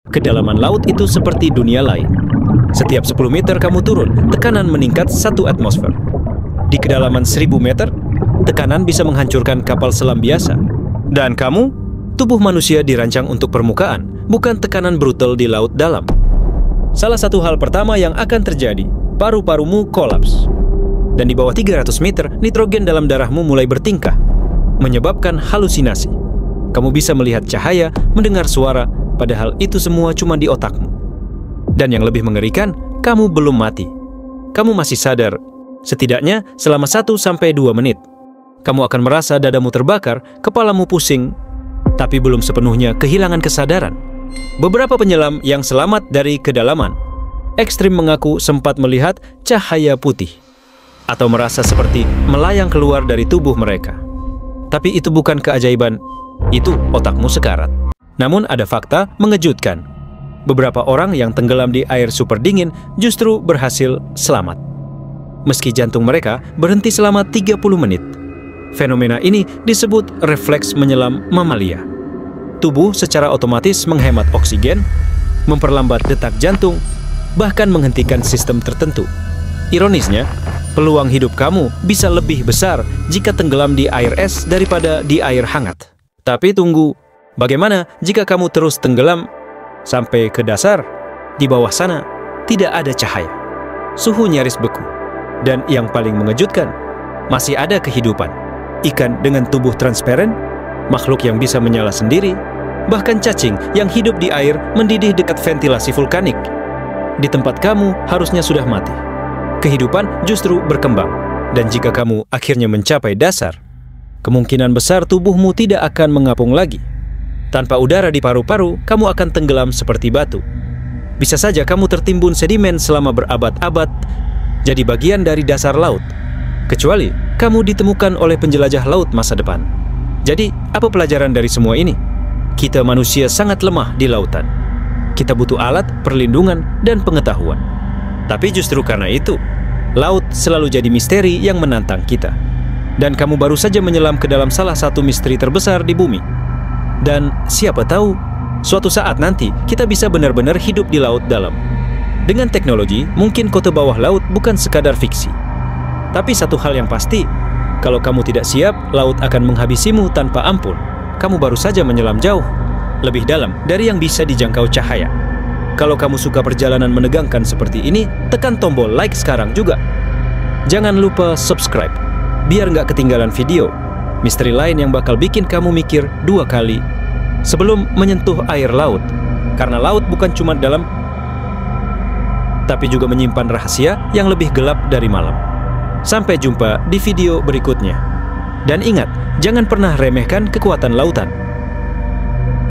Kedalaman laut itu seperti dunia lain. Setiap 10 meter kamu turun, tekanan meningkat 1 atmosfer. Di kedalaman 1000 meter, tekanan bisa menghancurkan kapal selam biasa. Dan kamu, tubuh manusia dirancang untuk permukaan, bukan tekanan brutal di laut dalam. Salah satu hal pertama yang akan terjadi, paru-parumu kolaps. Dan di bawah 300 meter, nitrogen dalam darahmu mulai bertingkah, menyebabkan halusinasi. Kamu bisa melihat cahaya, mendengar suara, padahal itu semua cuma di otakmu. Dan yang lebih mengerikan, kamu belum mati. Kamu masih sadar, setidaknya selama 1-2 menit. Kamu akan merasa dadamu terbakar, kepalamu pusing, tapi belum sepenuhnya kehilangan kesadaran. Beberapa penyelam yang selamat dari kedalaman ekstrim mengaku sempat melihat cahaya putih atau merasa seperti melayang keluar dari tubuh mereka. Tapi itu bukan keajaiban, itu otakmu sekarat. Namun ada fakta mengejutkan. Beberapa orang yang tenggelam di air super dingin justru berhasil selamat. Meski jantung mereka berhenti selama 30 menit. Fenomena ini disebut refleks menyelam mamalia. Tubuh secara otomatis menghemat oksigen, memperlambat detak jantung, bahkan menghentikan sistem tertentu. Ironisnya, peluang hidup kamu bisa lebih besar jika tenggelam di air es daripada di air hangat. Tapi tunggu, bagaimana jika kamu terus tenggelam sampai ke dasar? Di bawah sana tidak ada cahaya. Suhu nyaris beku. Dan yang paling mengejutkan, masih ada kehidupan. Ikan dengan tubuh transparan, makhluk yang bisa menyala sendiri, bahkan cacing yang hidup di air mendidih dekat ventilasi vulkanik. Di tempat kamu harusnya sudah mati. Kehidupan justru berkembang. Dan jika kamu akhirnya mencapai dasar, kemungkinan besar tubuhmu tidak akan mengapung lagi. Tanpa udara di paru-paru, kamu akan tenggelam seperti batu. Bisa saja kamu tertimbun sedimen selama berabad-abad, jadi bagian dari dasar laut. Kecuali kamu ditemukan oleh penjelajah laut masa depan. Jadi, apa pelajaran dari semua ini? Kita manusia sangat lemah di lautan. Kita butuh alat, perlindungan, dan pengetahuan. Tapi justru karena itu, laut selalu jadi misteri yang menantang kita. Dan kamu baru saja menyelam ke dalam salah satu misteri terbesar di bumi. Dan siapa tahu, suatu saat nanti kita bisa benar-benar hidup di laut dalam. Dengan teknologi, mungkin kota bawah laut bukan sekadar fiksi. Tapi satu hal yang pasti, kalau kamu tidak siap, laut akan menghabisimu tanpa ampun. Kamu baru saja menyelam jauh, lebih dalam dari yang bisa dijangkau cahaya. Kalau kamu suka perjalanan menegangkan seperti ini, tekan tombol like sekarang juga. Jangan lupa subscribe, biar nggak ketinggalan video misteri lain yang bakal bikin kamu mikir 2 kali sebelum menyentuh air laut. Karena laut bukan cuma dalam, tapi juga menyimpan rahasia yang lebih gelap dari malam. Sampai jumpa di video berikutnya. Dan ingat, jangan pernah remehkan kekuatan lautan.